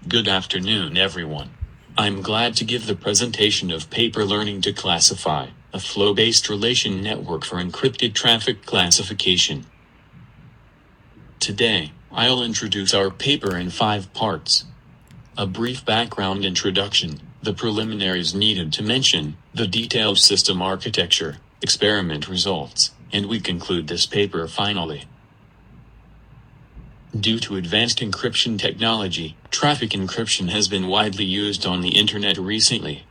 Good afternoon, everyone. I'm glad to give the presentation of paper Learning to Classify, a flow-based relation network for encrypted traffic classification. Today, I'll introduce our paper in 5 parts. A brief background introduction, the preliminaries needed to mention, the detailed system architecture, experiment results, and we conclude this paper finally. Due to advanced encryption technology, traffic encryption has been widely used on the internet recently.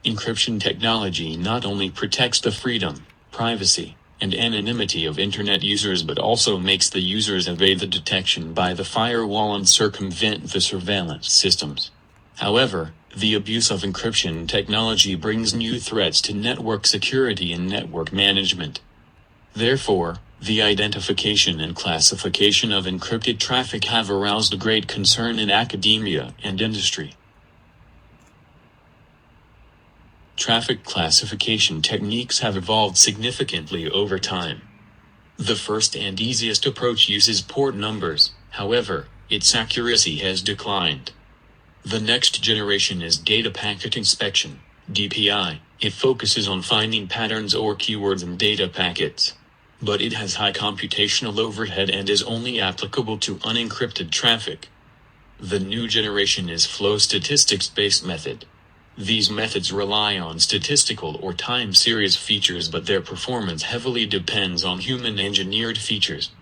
Encryption technology not only protects the freedom, privacy, and anonymity of internet users but also makes the users evade the detection by the firewall and circumvent the surveillance systems. However, the abuse of encryption technology brings new threats to network security and network management. Therefore, the identification and classification of encrypted traffic have aroused great concern in academia and industry. Traffic classification techniques have evolved significantly over time. The first and easiest approach uses port numbers, however, its accuracy has declined. The next generation is data packet inspection, DPI. It focuses on finding patterns or keywords in data packets. But it has high computational overhead and is only applicable to unencrypted traffic. The new generation is flow statistics-based method. These methods rely on statistical or time series features, but their performance heavily depends on human-engineered features.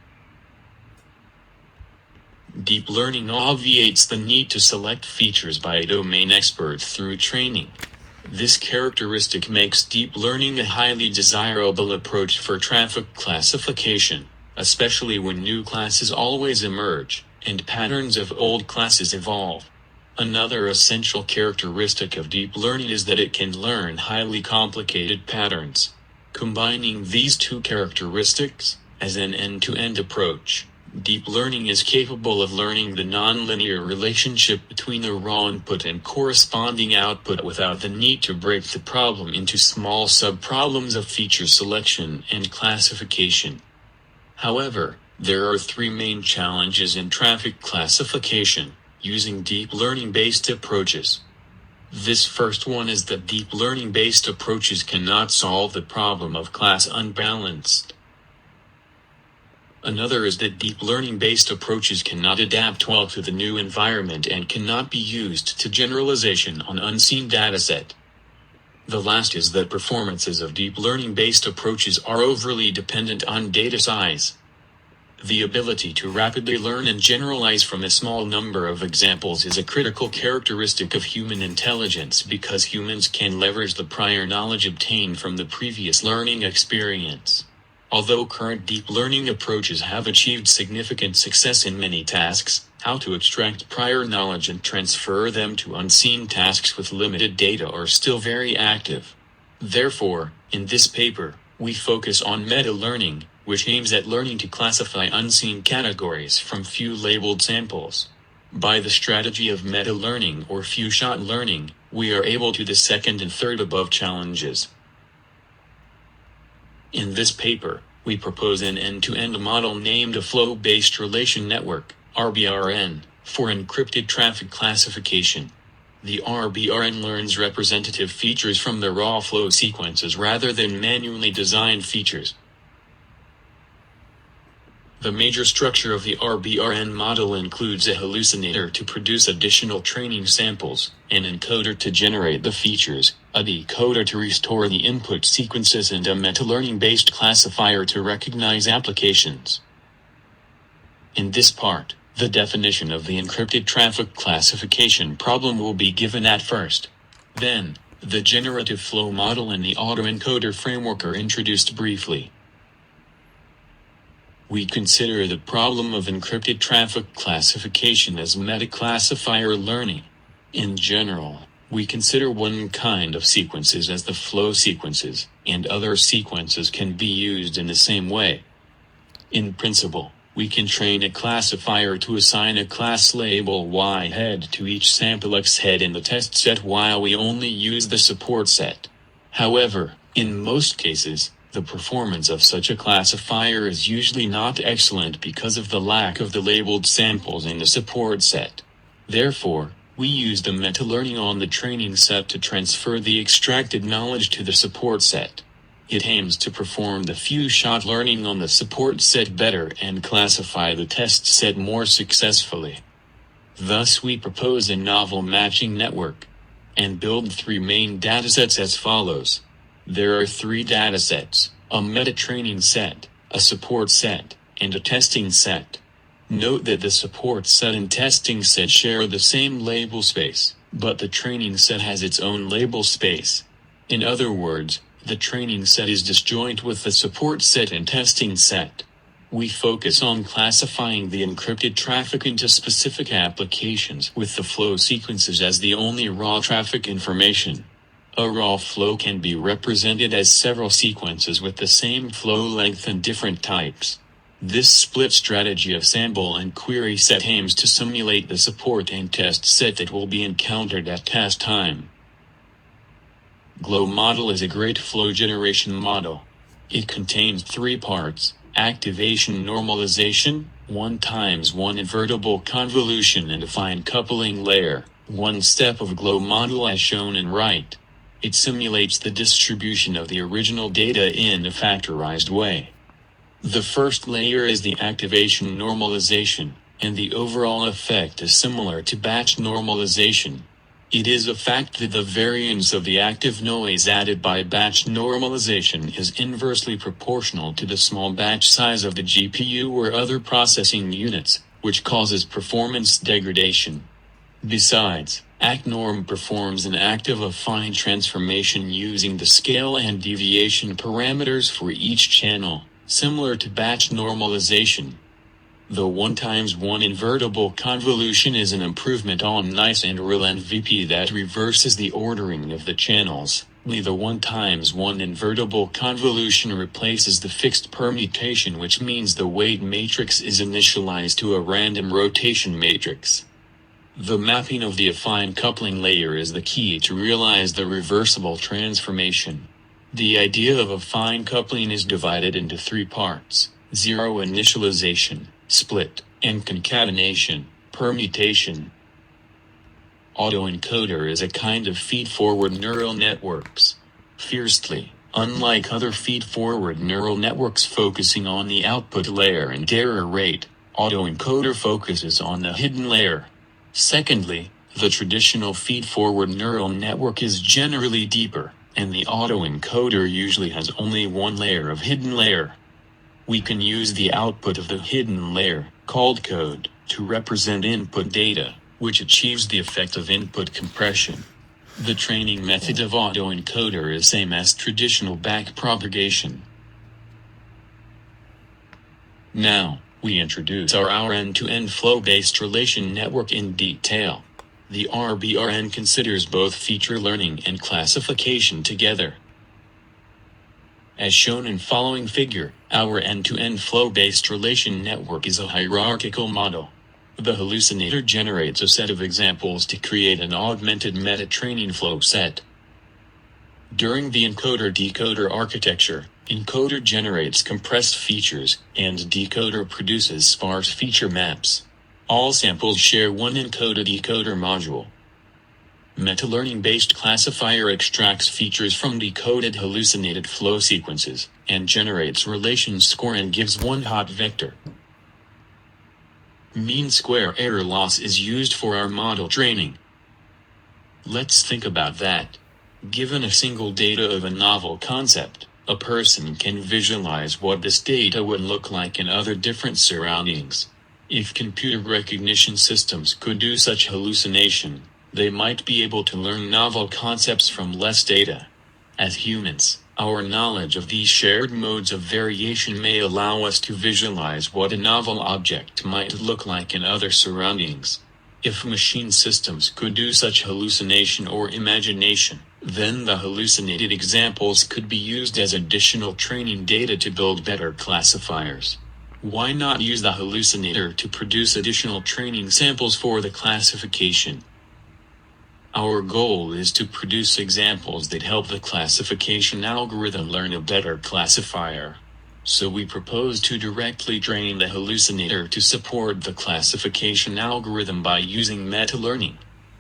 Deep learning obviates the need to select features by a domain expert through training. This characteristic makes deep learning a highly desirable approach for traffic classification, especially when new classes always emerge, and patterns of old classes evolve. Another essential characteristic of deep learning is that it can learn highly complicated patterns. Combining these two characteristics, as an end-to-end approach, deep learning is capable of learning the nonlinear relationship between the raw input and corresponding output without the need to break the problem into small subproblems of feature selection and classification. However, there are 3 main challenges in traffic classification using deep learning-based approaches. This first one is that deep learning-based approaches cannot solve the problem of class unbalanced. Another is that deep learning-based approaches cannot adapt well to the new environment and cannot be used to generalization on unseen dataset. The last is that performances of deep learning-based approaches are overly dependent on data size. The ability to rapidly learn and generalize from a small number of examples is a critical characteristic of human intelligence because humans can leverage the prior knowledge obtained from the previous learning experience. Although current deep learning approaches have achieved significant success in many tasks, how to extract prior knowledge and transfer them to unseen tasks with limited data are still very active. Therefore, in this paper, we focus on meta-learning, which aims at learning to classify unseen categories from few labeled samples. By the strategy of meta-learning or few-shot learning, we are able to the second and third above challenges. In this paper, we propose an end-to-end model named a flow-based relation network, RBRN, for encrypted traffic classification. The RBRN learns representative features from the raw flow sequences rather than manually designed features. The major structure of the RBRN model includes a hallucinator to produce additional training samples, an encoder to generate the features, a decoder to restore the input sequences, and a meta-learning-based classifier to recognize applications. In this part, the definition of the encrypted traffic classification problem will be given at first. Then, the generative flow model and the autoencoder framework are introduced briefly. We consider the problem of encrypted traffic classification as meta-classifier learning. In general, we consider one kind of sequences as the flow sequences, and other sequences can be used in the same way. In principle, we can train a classifier to assign a class label Y head to each sample X head in the test set while we only use the support set. However, in most cases, the performance of such a classifier is usually not excellent because of the lack of the labeled samples in the support set. Therefore, We use the meta-learning on the training set to transfer the extracted knowledge to the support set. It aims to perform the few-shot learning on the support set better and classify the test set more successfully. Thus we propose a novel matching network and build 3 main datasets as follows. There are 3 datasets, a meta-training set, a support set, and a testing set. Note that the support set and testing set share the same label space, but the training set has its own label space. In other words, the training set is disjoint with the support set and testing set. We focus on classifying the encrypted traffic into specific applications with the flow sequences as the only raw traffic information. A raw flow can be represented as several sequences with the same flow length and different types. This split strategy of sample and query set aims to simulate the support and test set that will be encountered at test time. GLOW model is a great flow generation model. It contains 3 parts: activation normalization, 1x1 invertible convolution, and a fine coupling layer. One step of GLOW model as shown in right. It simulates the distribution of the original data in a factorized way. The first layer is the activation normalization, and the overall effect is similar to batch normalization. It is a fact that the variance of the active noise added by batch normalization is inversely proportional to the small batch size of the GPU or other processing units, which causes performance degradation. Besides, ActNorm performs an active affine transformation using the scale and deviation parameters for each channel, similar to batch normalization. The 1x1 invertible convolution is an improvement on NICE and RIL NVP that reverses the ordering of the channels. The 1x1 invertible convolution replaces the fixed permutation, which means the weight matrix is initialized to a random rotation matrix. The mapping of the affine coupling layer is the key to realize the reversible transformation. The idea of affine coupling is divided into 3 parts: 0 initialization, split, and concatenation, permutation. Autoencoder is a kind of feed-forward neural networks. Fiercely, unlike other feed-forward neural networks focusing on the output layer and error rate, autoencoder focuses on the hidden layer. Secondly, the traditional feed-forward neural network is generally deeper, and the autoencoder usually has only one layer of hidden layer. We can use the output of the hidden layer, called code, to represent input data, which achieves the effect of input compression. The training method of autoencoder is same as traditional backpropagation. Now, we introduce our end-to-end flow-based relation network in detail. The RBRN considers both feature learning and classification together. As shown in following figure, our end-to-end flow-based relation network is a hierarchical model. The hallucinator generates a set of examples to create an augmented meta-training flow set. During the encoder-decoder architecture, encoder generates compressed features, and decoder produces sparse feature maps. All samples share one encoder-decoder module. Meta-learning-based classifier extracts features from decoded hallucinated flow sequences, and generates relation score and gives one hot vector. Mean square error loss is used for our model training. Let's think about that. Given a single data of a novel concept, a person can visualize what this data would look like in other different surroundings. If computer recognition systems could do such hallucination, they might be able to learn novel concepts from less data. As humans, our knowledge of these shared modes of variation may allow us to visualize what a novel object might look like in other surroundings. If machine systems could do such hallucination or imagination, then the hallucinated examples could be used as additional training data to build better classifiers. Why not use the hallucinator to produce additional training samples for the classification? Our goal is to produce examples that help the classification algorithm learn a better classifier. So we propose to directly train the hallucinator to support the classification algorithm by using meta-learning.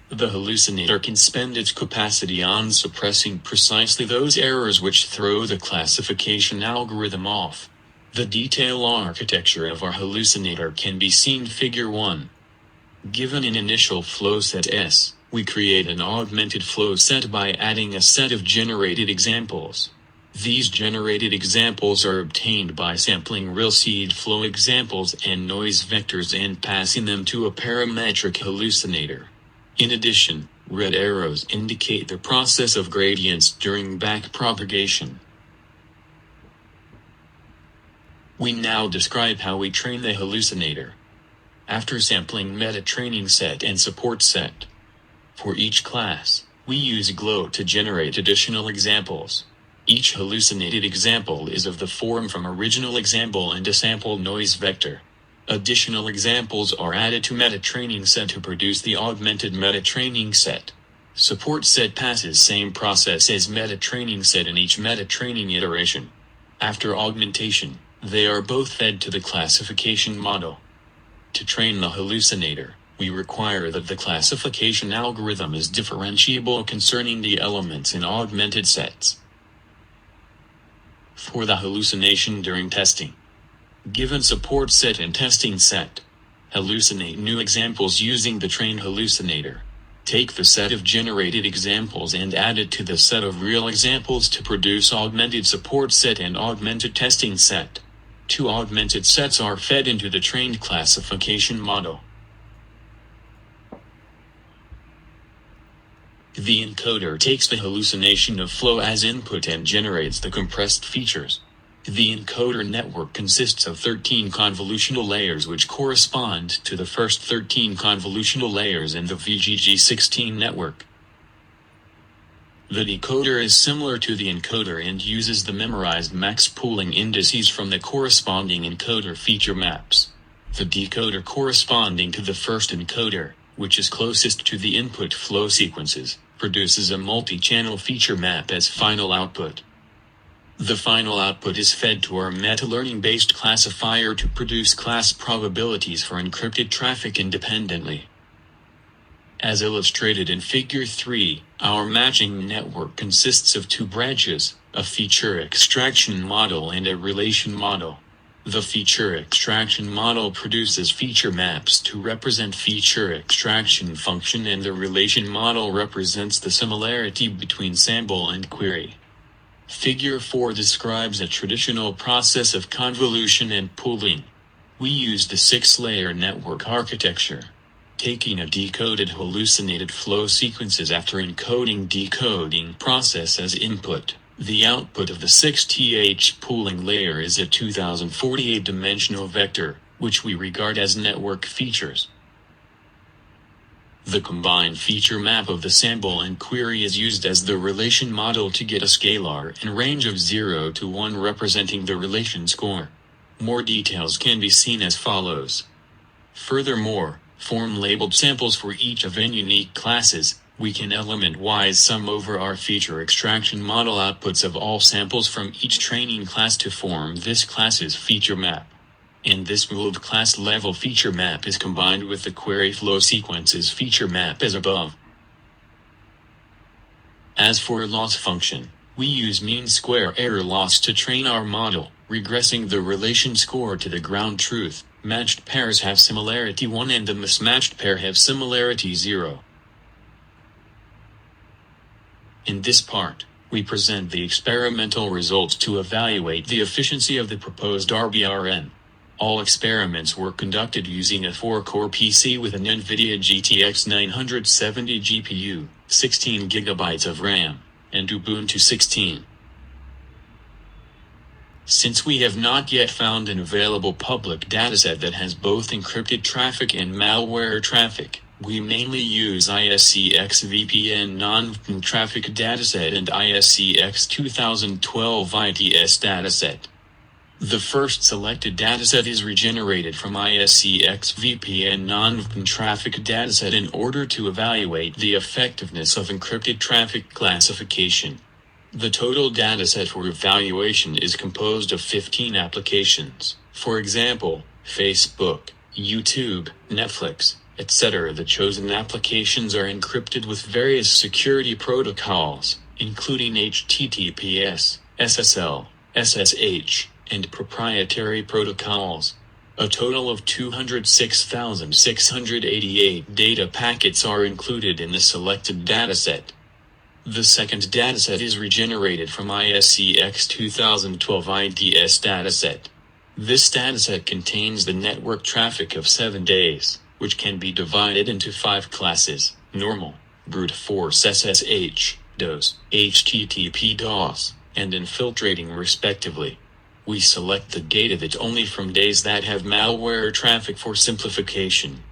The hallucinator can spend its capacity on suppressing precisely those errors which throw the classification algorithm off. The detail architecture of our hallucinator can be seen Figure 1. Given an initial flow set S, we create an augmented flow set by adding a set of generated examples. These generated examples are obtained by sampling real seed flow examples and noise vectors and passing them to a parametric hallucinator. In addition, red arrows indicate the process of gradients during backpropagation. We now describe how we train the hallucinator. After sampling meta-training set and support set. For each class, we use GLOW to generate additional examples. Each hallucinated example is of the form from original example and a sample noise vector. Additional examples are added to meta-training set to produce the augmented meta-training set. Support set passes same process as meta-training set in each meta-training iteration. After augmentation, they are both fed to the classification model. To train the hallucinator, we require that the classification algorithm is differentiable concerning the elements in augmented sets. For the hallucination during testing. Given support set and testing set. Hallucinate new examples using the trained hallucinator. Take the set of generated examples and add it to the set of real examples to produce augmented support set and augmented testing set. Two augmented sets are fed into the trained classification model. The encoder takes the hallucination of flow as input and generates the compressed features. The encoder network consists of 13 convolutional layers which correspond to the first 13 convolutional layers in the VGG16 network. The decoder is similar to the encoder and uses the memorized max pooling indices from the corresponding encoder feature maps. The decoder corresponding to the first encoder, which is closest to the input flow sequences, produces a multi-channel feature map as final output. The final output is fed to our meta-learning-based classifier to produce class probabilities for encrypted traffic independently. As illustrated in Figure 3, our matching network consists of two branches, a feature extraction model and a relation model. The feature extraction model produces feature maps to represent feature extraction function, and the relation model represents the similarity between sample and query. Figure 4 describes a traditional process of convolution and pooling. We use the 6-layer network architecture. Taking a decoded hallucinated flow sequences after encoding decoding process as input. The output of the 6th pooling layer is a 2048-dimensional vector, which we regard as network features. The combined feature map of the sample and query is used as the relation model to get a scalar in range of 0 to 1 representing the relation score. More details can be seen as follows. Furthermore, form labeled samples for each of n unique classes. We can element-wise sum over our feature extraction model outputs of all samples from each training class to form this class's feature map. And this moved class level feature map is combined with the query flow sequences feature map as above. As for loss function, we use mean square error loss to train our model, regressing the relation score to the ground truth. Matched pairs have similarity 1 and the mismatched pair have similarity 0. In this part, we present the experimental results to evaluate the efficiency of the proposed RBRN. All experiments were conducted using a 4-core PC with an NVIDIA GTX 970 GPU, 16 GB of RAM, and Ubuntu 16. Since we have not yet found an available public dataset that has both encrypted traffic and malware traffic, we mainly use ISCX VPN non-traffic dataset and ISCX 2012 ITS dataset. The first selected dataset is regenerated from ISCX VPN non-traffic dataset in order to evaluate the effectiveness of encrypted traffic classification. The total dataset for evaluation is composed of 15 applications, for example, Facebook, YouTube, Netflix, etc. The chosen applications are encrypted with various security protocols, including HTTPS, SSL, SSH, and proprietary protocols. A total of 206,688 data packets are included in the selected dataset. The second dataset is regenerated from ISCX 2012 IDS dataset. This dataset contains the network traffic of 7 days, which can be divided into 5 classes: normal, brute force SSH, DOS, HTTP DOS, and infiltrating respectively. We select the dataset only from days that have malware traffic for simplification.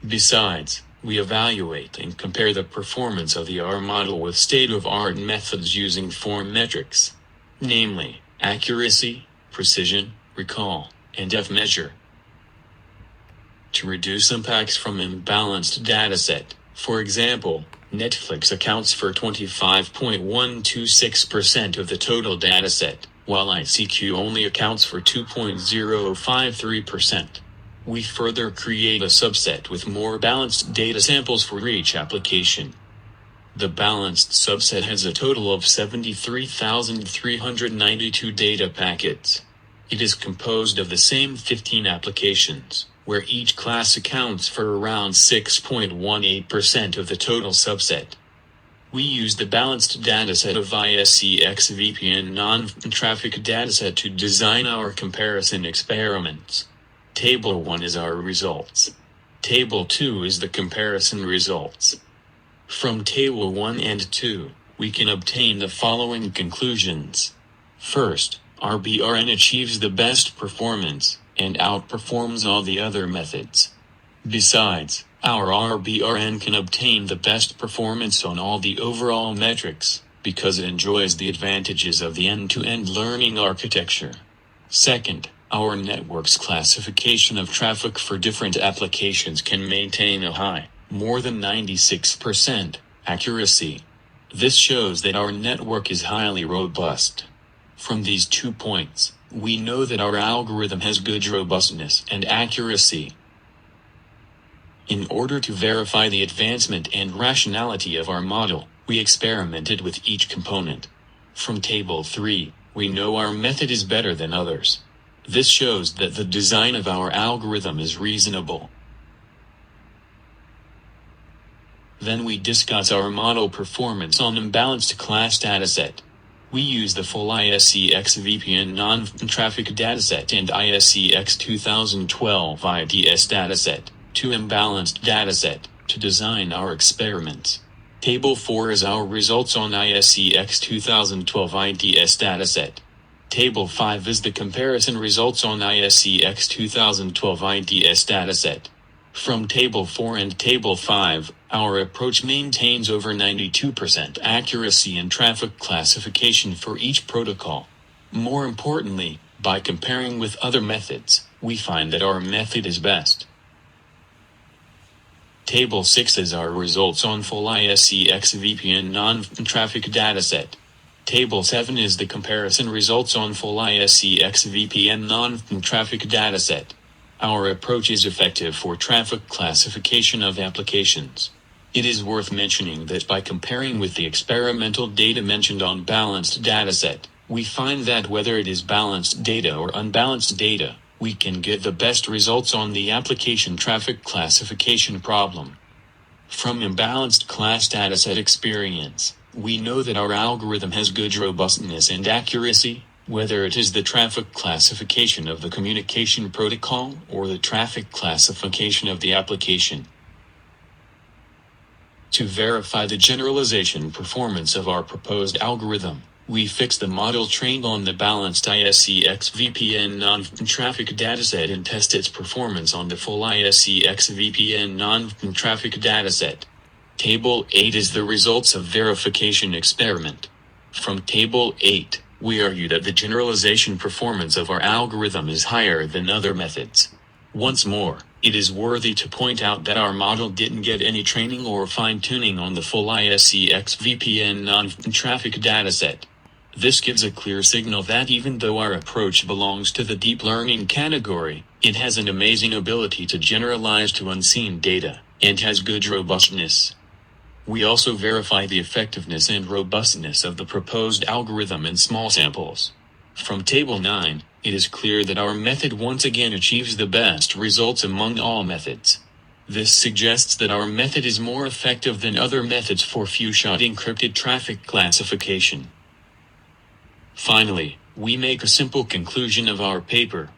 Besides, we evaluate and compare the performance of the R model with state-of-art methods using 4 metrics, namely accuracy, precision, recall, and F measure. To reduce impacts from imbalanced dataset, for example, Netflix accounts for 25.126% of the total dataset, while ICQ only accounts for 2.053%. We further create a subset with more balanced data samples for each application. The balanced subset has a total of 73,392 data packets. It is composed of the same 15 applications, where each class accounts for around 6.18% of the total subset. We use the balanced dataset of ISCX VPN non-traffic dataset to design our comparison experiments. Table 1 is our results. Table 2 is the comparison results. From Table 1 and 2, we can obtain the following conclusions. First, RBRN achieves the best performance and outperforms all the other methods. Besides, our RBRN can obtain the best performance on all the overall metrics, because it enjoys the advantages of the end-to-end learning architecture. Second, our network's classification of traffic for different applications can maintain a high, more than 96%, accuracy. This shows that our network is highly robust. From these 2 points, we know that our algorithm has good robustness and accuracy. In order to verify the advancement and rationality of our model, we experimented with each component. From Table 3, we know our method is better than others. This shows that the design of our algorithm is reasonable. Then we discuss our model performance on imbalanced class dataset. We use the full ISCX VPN non-traffic dataset and ISCX 2012 IDS dataset, 2 imbalanced dataset, to design our experiments. Table 4 is our results on ISCX 2012 IDS dataset. Table 5 is the comparison results on ISCX 2012 IDS dataset. From Table 4 and Table 5, our approach maintains over 92% accuracy in traffic classification for each protocol. More importantly, by comparing with other methods, we find that our method is best. Table 6 is our results on full ISCX VPN non-traffic dataset. Table 7 is the comparison results on full ISCX VPN non-traffic dataset. Our approach is effective for traffic classification of applications. It is worth mentioning that by comparing with the experimental data mentioned on balanced dataset, we find that whether it is balanced data or unbalanced data, we can get the best results on the application traffic classification problem. From imbalanced class dataset experience, we know that our algorithm has good robustness and accuracy, whether it is the traffic classification of the communication protocol or the traffic classification of the application. To verify the generalization performance of our proposed algorithm, we fix the model trained on the balanced ISCX VPN non-traffic dataset and test its performance on the full ISCX VPN non-traffic dataset. Table 8 is the results of verification experiment. From Table 8, we argue that the generalization performance of our algorithm is higher than other methods. Once more, it is worthy to point out that our model didn't get any training or fine-tuning on the full ISCX VPN non-traffic dataset. This gives a clear signal that even though our approach belongs to the deep learning category, it has an amazing ability to generalize to unseen data, and has good robustness. We also verify the effectiveness and robustness of the proposed algorithm in small samples. From Table 9, it is clear that our method once again achieves the best results among all methods. This suggests that our method is more effective than other methods for few-shot encrypted traffic classification. Finally, we make a simple conclusion of our paper.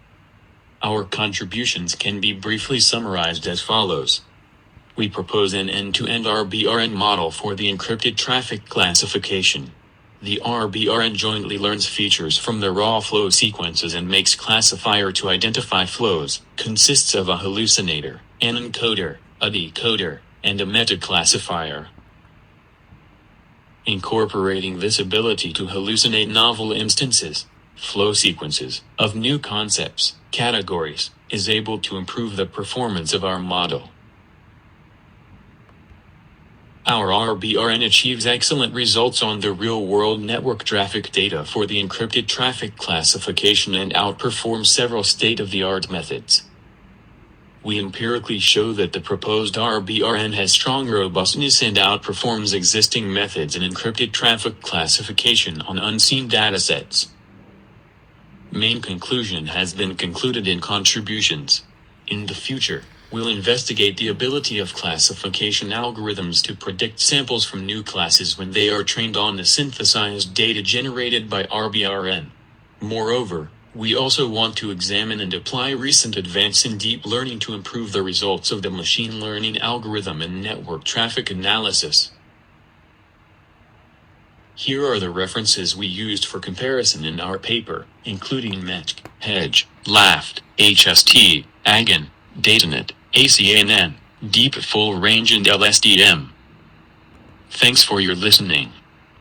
Our contributions can be briefly summarized as follows. We propose an end-to-end RBRN model for the encrypted traffic classification. The RBRN jointly learns features from the raw flow sequences and makes classifier to identify flows, consists of a hallucinator, an encoder, a decoder, and a metaclassifier. Incorporating this ability to hallucinate novel instances, flow sequences, of new concepts, categories, is able to improve the performance of our model. Our RBRN achieves excellent results on the real-world network traffic data for the encrypted traffic classification and outperforms several state-of-the-art methods. We empirically show that the proposed RBRN has strong robustness and outperforms existing methods in encrypted traffic classification on unseen datasets. Main conclusion has been concluded in contributions. In the future, we'll investigate the ability of classification algorithms to predict samples from new classes when they are trained on the synthesized data generated by RBRN. Moreover, we also want to examine and apply recent advances in deep learning to improve the results of the machine learning algorithm in network traffic analysis. Here are the references we used for comparison in our paper, including METC, Hedge, LAFT, HST, AGAN, DataNet, ACANN, Deep Full Range and LSDM. Thanks for your listening.